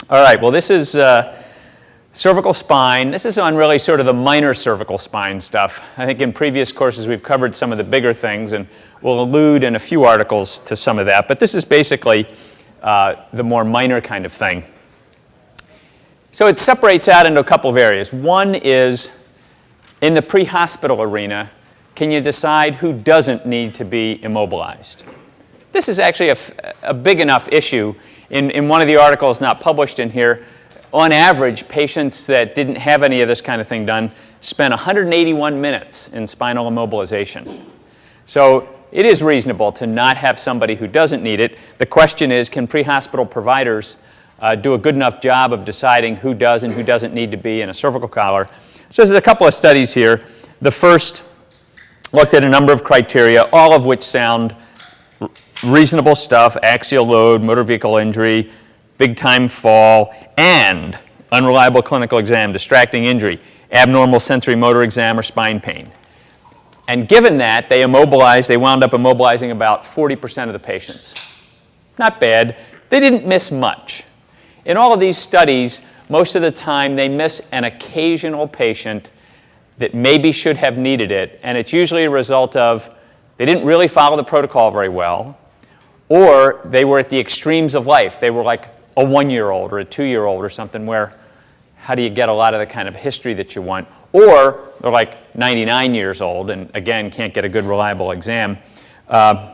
All right, well, this is cervical spine. This is on really sort of the minor cervical spine stuff. I think in previous courses we've covered some of the bigger things, and we'll allude in a few articles to some of that. But this is basically the more minor kind of thing. So it separates out into a couple of areas. One is in the pre-hospital arena, can you decide who doesn't need to be immobilized? This is actually a big enough issue. In one of the articles not published in here, on average, patients that didn't have any of this kind of thing done spent 181 minutes in spinal immobilization. So it is reasonable to not have somebody who doesn't need it. The question is, can pre-hospital providers do a good enough job of deciding who does and who doesn't need to be in a cervical collar? So there's a couple of studies here. The first looked at a number of criteria, all of which sound reasonable stuff: axial load, motor vehicle injury, big time fall, and unreliable clinical exam, distracting injury, abnormal sensory motor exam, or spine pain. And given that, they wound up immobilizing about 40% of the patients. Not bad. They didn't miss much. In all of these studies, most of the time they miss an occasional patient that maybe should have needed it, and it's usually a result of they didn't really follow the protocol very well, or they were at the extremes of life. They were like a 1-year-old or a 2-year-old or something, where how do you get a lot of the kind of history that you want? Or they're like 99 years old and, again, can't get a good, reliable exam. So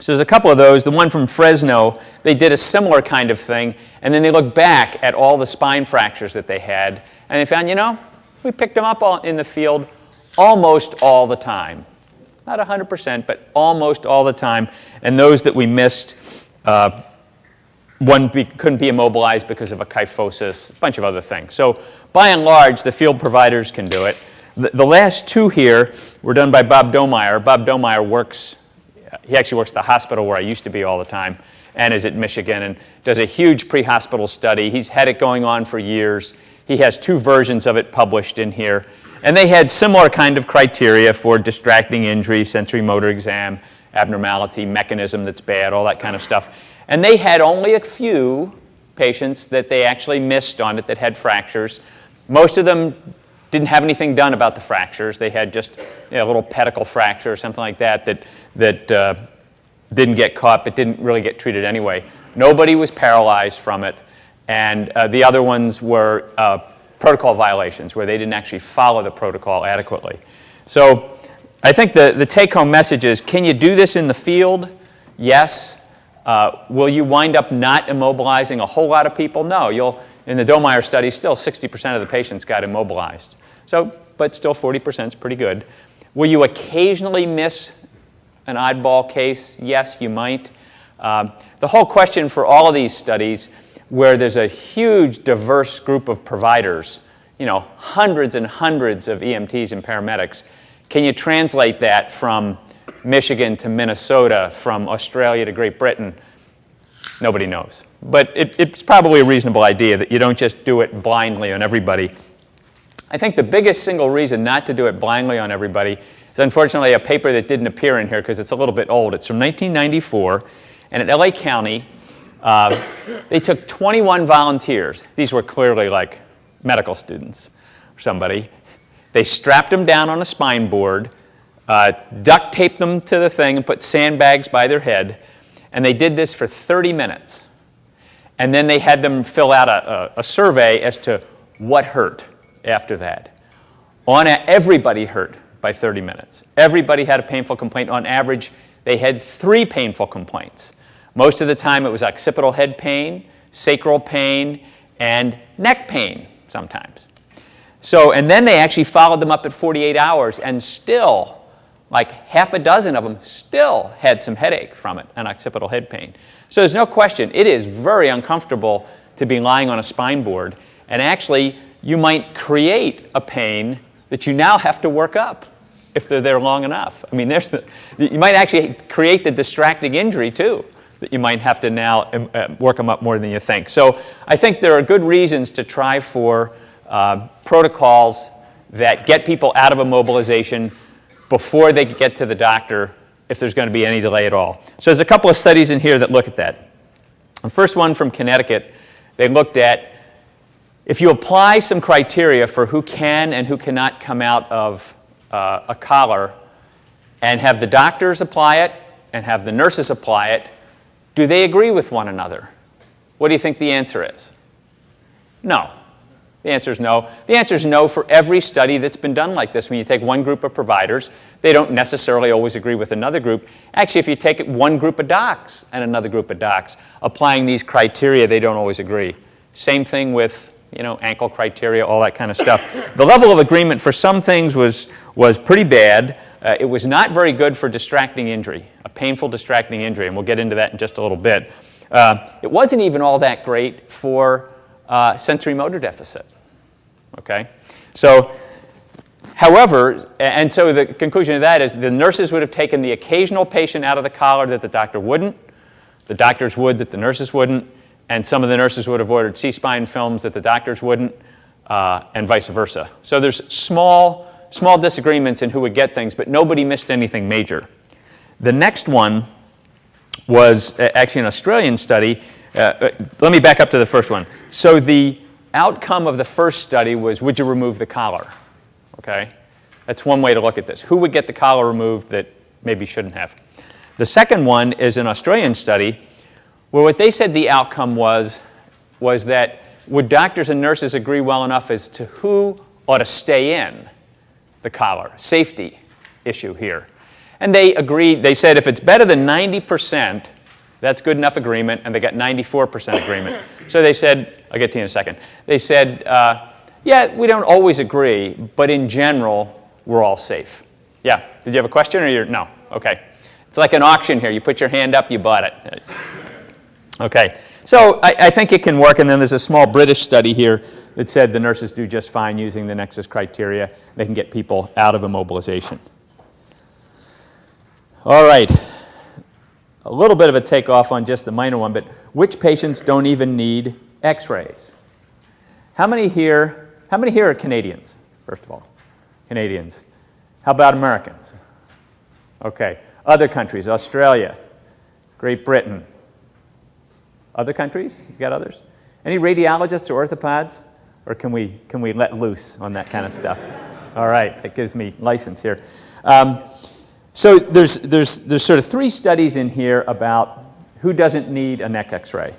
there's a couple of those. The one from Fresno, they did a similar kind of thing, and then they looked back at all the spine fractures that they had, and they found, we picked them up in the field almost all the time. Not 100%, but almost all the time. And those that we missed, couldn't be immobilized because of a kyphosis, a bunch of other things. So by and large, the field providers can do it. The last two here were done by Bob Domeyer. Bob Domeyer he actually works at the hospital where I used to be all the time, and is at Michigan, and does a huge pre-hospital study. He's had it going on for years. He has 2 versions of it published in here. And they had similar kind of criteria for distracting injury, sensory motor exam, abnormality, mechanism that's bad, all that kind of stuff. And they had only a few patients that they actually missed on it that had fractures. Most of them didn't have anything done about the fractures. They had just a little pedicle fracture or something like that didn't get caught but didn't really get treated anyway. Nobody was paralyzed from it. And the other ones were protocol violations, where they didn't actually follow the protocol adequately. So I think the take-home message is, can you do this in the field? Yes. Will you wind up not immobilizing a whole lot of people? No. In the Domeyer study, still 60% of the patients got immobilized. But still 40% is pretty good. Will you occasionally miss an oddball case? Yes, you might. The whole question for all of these studies, where there's a huge diverse group of providers, hundreds and hundreds of EMTs and paramedics, can you translate that from Michigan to Minnesota, from Australia to Great Britain? Nobody knows. But it's probably a reasonable idea that you don't just do it blindly on everybody. I think the biggest single reason not to do it blindly on everybody is, unfortunately, a paper that didn't appear in here because it's a little bit old. It's from 1994, and at LA County, they took 21 volunteers. These were clearly like medical students or somebody. They strapped them down on a spine board, duct taped them to the thing, and put sandbags by their head. And they did this for 30 minutes. And then they had them fill out a survey as to what hurt after that. Everybody hurt by 30 minutes. Everybody had a painful complaint. On average, they had 3 painful complaints. Most of the time it was occipital head pain, sacral pain, and neck pain sometimes. And then they actually followed them up at 48 hours, and still, like half a dozen of them still had some headache from it, and occipital head pain. So there's no question, it is very uncomfortable to be lying on a spine board, and actually you might create a pain that you now have to work up if they're there long enough. I mean, you might actually create the distracting injury too, that you might have to now work them up more than you think. So I think there are good reasons to try for protocols that get people out of immobilization before they get to the doctor, if there's going to be any delay at all. So there's a couple of studies in here that look at that. The first one from Connecticut, They looked at if you apply some criteria for who can and who cannot come out of a collar and have the doctors apply it and have the nurses apply it, do they agree with one another? What do you think the answer is? No. The answer is no. The answer is no for every study that's been done like this. When you take one group of providers, they don't necessarily always agree with another group. Actually, if you take one group of docs and another group of docs, applying these criteria, they don't always agree. Same thing with ankle criteria, all that kind of stuff. The level of agreement for some things was pretty bad. It was not very good for distracting injury, a painful distracting injury, and we'll get into that in just a little bit. It wasn't even all that great for sensory motor deficit. Okay? So, however, and so the conclusion of that is the nurses would have taken the occasional patient out of the collar that the doctor wouldn't, the doctors would that the nurses wouldn't, and some of the nurses would have ordered C-spine films that the doctors wouldn't, and vice versa. So there's small disagreements in who would get things, but nobody missed anything major. The next one was actually an Australian study. Let me back up to the first one. So the outcome of the first study was, would you remove the collar? Okay? That's one way to look at this. Who would get the collar removed that maybe shouldn't have? The second one is an Australian study where what they said the outcome was that would doctors and nurses agree well enough as to who ought to stay in the collar? Safety issue here. And they agreed, they said if it's better than 90%, that's good enough agreement, and they got 94% agreement. So they said, I'll get to you in a second. They said, yeah, we don't always agree, but in general, we're all safe. Yeah, did you have a question or you're, no? Okay. It's like an auction here. You put your hand up, you bought it. Okay, so I think it can work, and then there's a small British study here that said the nurses do just fine using the Nexus criteria. They can get people out of immobilization. All right, a little bit of a takeoff on just the minor one, but which patients don't even need x-rays? How many here are Canadians, first of all? Canadians. How about Americans? Okay, other countries, Australia, Great Britain. Other countries? You got others? Any radiologists or orthopods? Or can we let loose on that kind of stuff? All right, that gives me license here. So there's sort of three studies in here about who doesn't need a neck x-ray.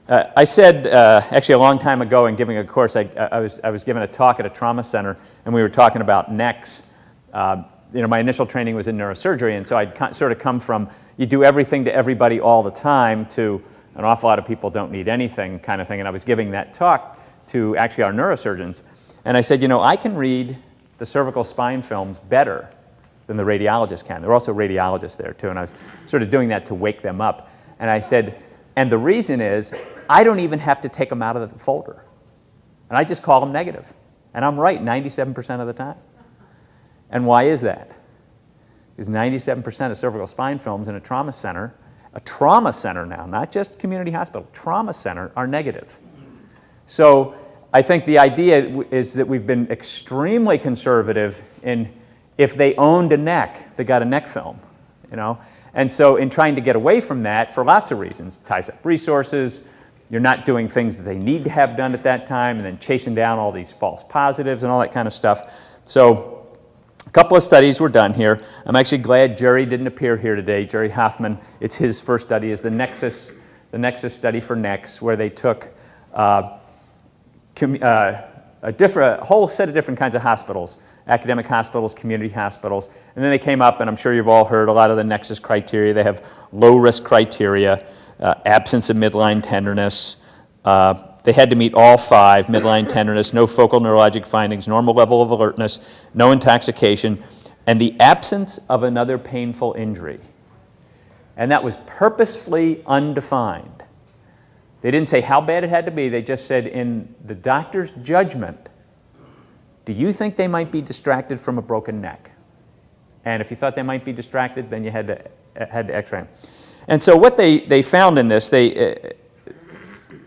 I said, actually a long time ago in giving a course, I was giving a talk at a trauma center, and we were talking about necks. My initial training was in neurosurgery, and so I'd sort of come from you do everything to everybody all the time to an awful lot of people don't need anything kind of thing, and I was giving that talk to actually our neurosurgeons. And I said, I can read the cervical spine films better than the radiologists can. There are also radiologists there too, and I was sort of doing that to wake them up. And I said, and the reason is, I don't even have to take them out of the folder. And I just call them negative. And I'm right 97% of the time. And why is that? Because 97% of cervical spine films in a trauma center now, not just community hospital, trauma center, are negative. So I think the idea is that we've been extremely conservative in if they owned a neck, they got a neck film, And so in trying to get away from that, for lots of reasons, ties up resources, you're not doing things that they need to have done at that time, and then chasing down all these false positives and all that kind of stuff. So a couple of studies were done here. I'm actually glad Jerry didn't appear here today. Jerry Hoffman, it's his first study, is the Nexus study for necks, where they took a whole set of different kinds of hospitals, academic hospitals, community hospitals, and then they came up, and I'm sure you've all heard a lot of the Nexus criteria. They have low-risk criteria, absence of midline tenderness. They had to meet all 5, midline tenderness, no focal neurologic findings, normal level of alertness, no intoxication, and the absence of another painful injury. And that was purposefully undefined. They didn't say how bad it had to be. They just said, in the doctor's judgment, do you think they might be distracted from a broken neck? And if you thought they might be distracted, then you had to x-ray them. And so what they found in this,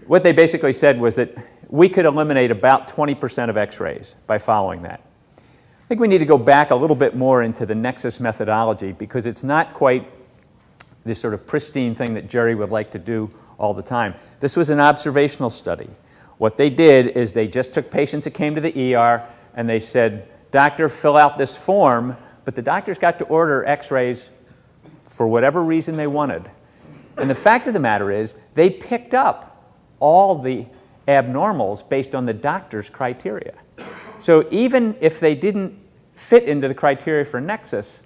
what they basically said was that we could eliminate about 20% of x-rays by following that. I think we need to go back a little bit more into the Nexus methodology, because it's not quite this sort of pristine thing that Jerry would like to do all the time. This was an observational study. What they did is they just took patients that came to the ER and they said, doctor, fill out this form, but the doctors got to order x-rays for whatever reason they wanted. And the fact of the matter is they picked up all the abnormals based on the doctor's criteria. So even if they didn't fit into the criteria for nexus,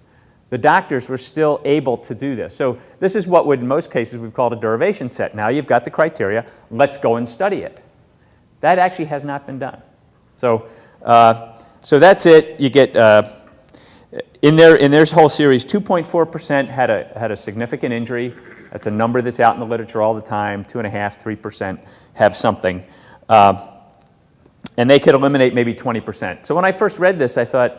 the doctors were still able to do this. So this is what would, in most cases, we've called a derivation set. Now you've got the criteria, let's go and study it. That actually has not been done. So, so that's it. You get, in their whole series, 2.4% had a significant injury. That's a number that's out in the literature all the time. 2.5%, 3% have something. And they could eliminate maybe 20%. So when I first read this, I thought,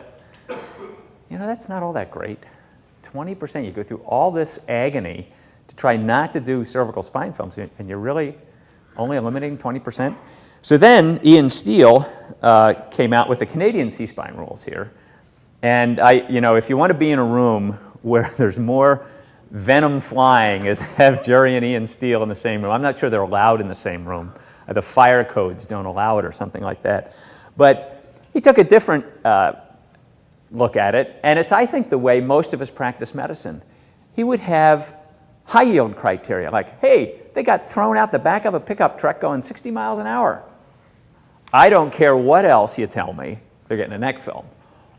you know, that's not all that great. 20%, you go through all this agony to try not to do cervical spine films, and you're really only eliminating 20%? So then Ian Steele came out with the Canadian C-spine rules here. And if you want to be in a room where there's more venom flying as have Jerry and Ian Steele in the same room. I'm not sure they're allowed in the same room. The fire codes don't allow it or something like that. But he took a different look at it, and it's, I think, the way most of us practice medicine. He would have high yield criteria, like, hey, they got thrown out the back of a pickup truck going 60 miles an hour. I don't care what else you tell me, they're getting a neck film.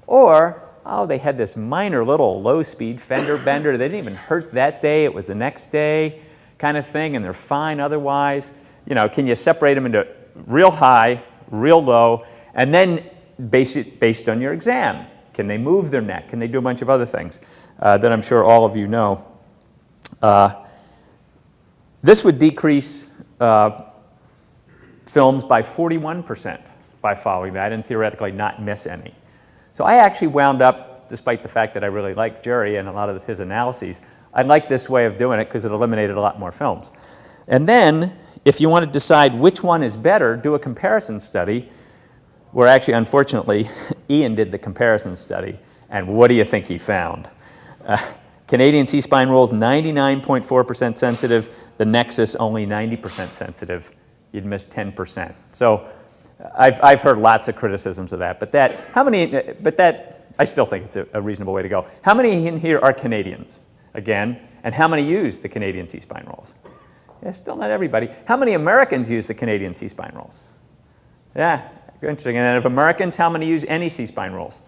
Or, oh, they had this minor little low-speed fender bender. They didn't even hurt that day. It was the next day kind of thing, and they're fine otherwise. You know, can you separate them into real high, real low, and then base it based on your exam? Can they move their neck? Can they do a bunch of other things that I'm sure all of you know? This would decrease films by 41% by following that and theoretically not miss any. So I actually wound up, despite the fact that I really liked Jerry and a lot of his analyses, I liked this way of doing it because it eliminated a lot more films. And then, if you want to decide which one is better, do a comparison study, where actually, unfortunately, Ian did the comparison study. And what do you think he found? Canadian C-spine rules, 99.4% sensitive. The Nexus, only 90% sensitive. You'd miss 10%. So I've heard lots of criticisms of that. But I still think it's a reasonable way to go. How many in here are Canadians, again? And how many use the Canadian C-spine rules? Yeah, still not everybody. How many Americans use the Canadian C-spine rules? Yeah, interesting. And of Americans, how many use any C-spine rules?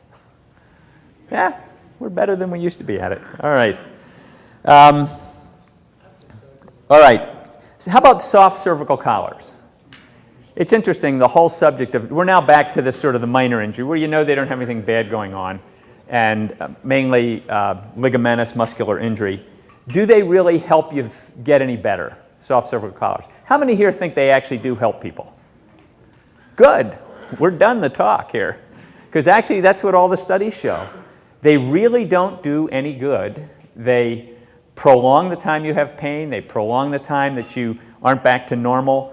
Yeah, we're better than we used to be at it. All right. All right. So how about soft cervical collars? It's interesting, the whole subject of, we're now back to this sort of the minor injury, where you know they don't have anything bad going on, and mainly ligamentous muscular injury. Do they really help you get any better, soft cervical collars? How many here think they actually do help people? Good. We're done the talk here. Because actually, that's what all the studies show. They really don't do any good. They prolong the time you have pain. They prolong the time that you aren't back to normal.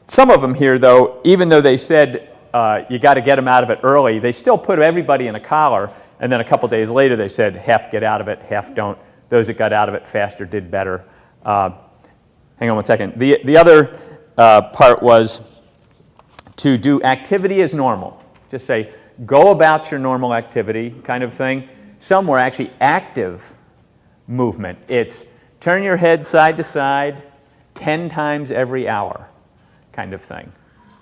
Some of them here, though, even though they said you got to get them out of it early, they still put everybody in a collar, and then a couple days later they said half get out of it, half don't. Those that got out of it faster did better. Hang on one second. The other part was to do activity as normal. Just say, go about your normal activity kind of thing. Some were actually active movement. It's turn your head side to side 10 times every hour kind of thing.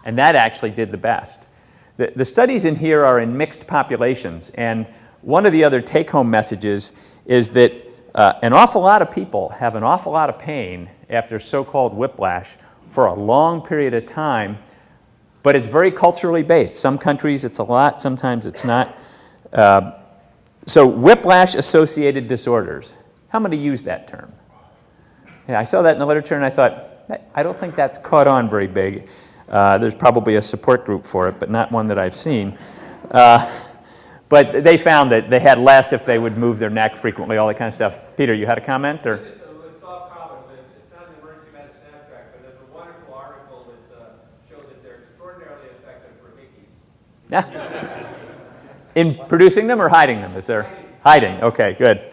And that actually did the best. The studies in here are in mixed populations, and one of the other take-home messages is that an awful lot of people have an awful lot of pain after so-called whiplash for a long period of time, but it's very culturally based. Some countries it's a lot, sometimes it's not. So whiplash-associated disorders. How many use that term? Yeah, I saw that in the literature and I thought, I don't think that's caught on very big. There's probably a support group for it, but not one that I've seen. But they found that they had less if they would move their neck frequently, all that kind of stuff. Peter, you had a comment? Or? Just with soft collars, it's not in the emergency medicine abstract, but there's a wonderful article that showed that they're extraordinarily effective for hickeys. Yeah. In producing them or hiding them? Is there hiding? Okay, good.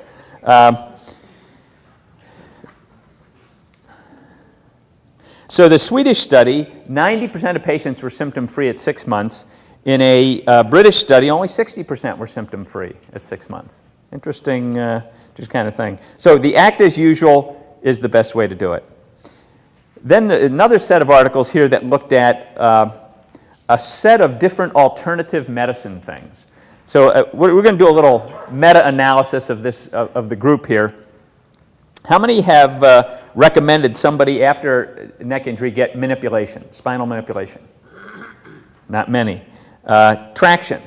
So the Swedish study, 90% of patients were symptom-free at 6 months. In a British study, only 60% were symptom-free at 6 months. Interesting just kind of thing. So the act as usual is the best way to do it. Then another set of articles here that looked at a set of different alternative medicine things. So we're going to do a little meta-analysis of this of the group here. How many have recommended somebody after neck injury get manipulation, spinal manipulation? Not many. Traction.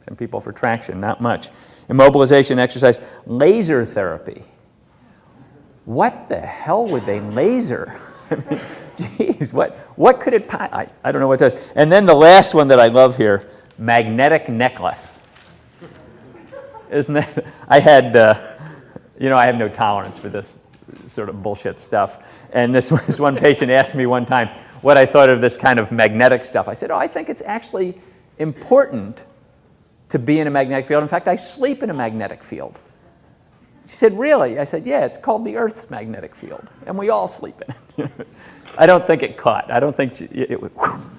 Some people for traction, not much. Immobilization, exercise, laser therapy. What the hell would they laser? I mean, geez, what could it, I don't know what it does. And then the last one that I love here, magnetic necklace. Isn't that, I had, I have no tolerance for this sort of bullshit stuff. And this was one patient asked me one time what I thought of this kind of magnetic stuff. I said, I think it's actually important to be in a magnetic field. In fact, I sleep in a magnetic field. She said, really? I said, yeah, it's called the Earth's magnetic field, and we all sleep in it. I don't think it caught. I don't think it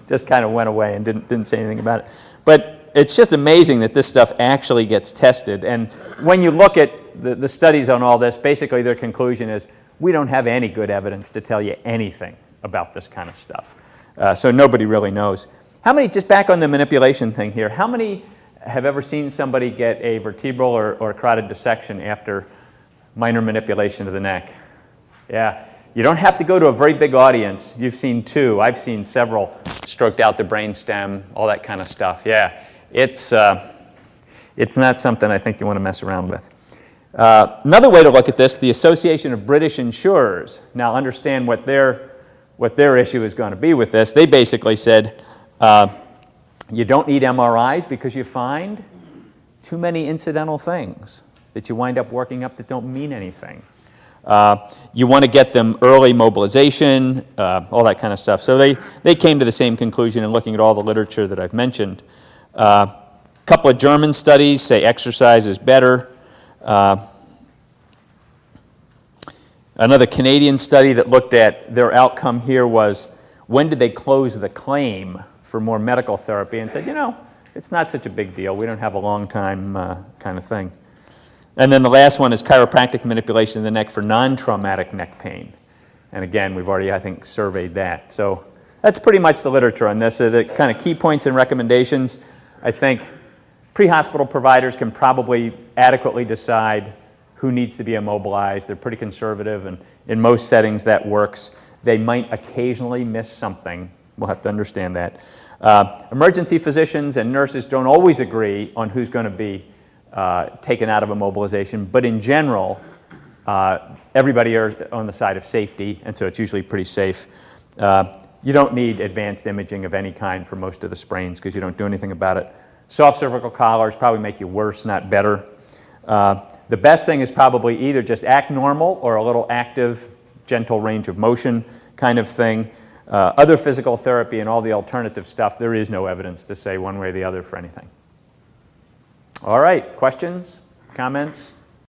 just kind of went away and didn't say anything about it. But it's just amazing that this stuff actually gets tested. And when you look at the studies on all this, basically their conclusion is we don't have any good evidence to tell you anything about this kind of stuff. So nobody really knows. How many, just back on the manipulation thing here, how many have ever seen somebody get a vertebral or carotid dissection after minor manipulation of the neck? Yeah. You don't have to go to a very big audience. You've seen 2. I've seen several. Stroked out the brainstem, all that kind of stuff. Yeah. It's not something I think you want to mess around with. Another way to look at this, the Association of British Insurers. Now understand what their issue is going to be with this. They basically said, you don't need MRIs because you find too many incidental things that you wind up working up that don't mean anything. You want to get them early mobilization, all that kind of stuff. So they came to the same conclusion in looking at all the literature that I've mentioned. A couple of German studies say exercise is better. Another Canadian study that looked at their outcome here was when did they close the claim for more medical therapy, and said, it's not such a big deal. We don't have a long time kind of thing. And then the last one is chiropractic manipulation of the neck for non-traumatic neck pain. And again, we've already, I think, surveyed that. So that's pretty much the literature on this. So the kind of key points and recommendations, I think pre-hospital providers can probably adequately decide who needs to be immobilized. They're pretty conservative, and in most settings that works. They might occasionally miss something. We'll have to understand that. Emergency physicians and nurses don't always agree on who's going to be taken out of immobilization, but in general, everybody is on the side of safety, and so it's usually pretty safe. You don't need advanced imaging of any kind for most of the sprains because you don't do anything about it. Soft cervical collars probably make you worse, not better. The best thing is probably either just act normal or a little active, gentle range of motion kind of thing. Other physical therapy and all the alternative stuff, there is no evidence to say one way or the other for anything. All right, questions, comments?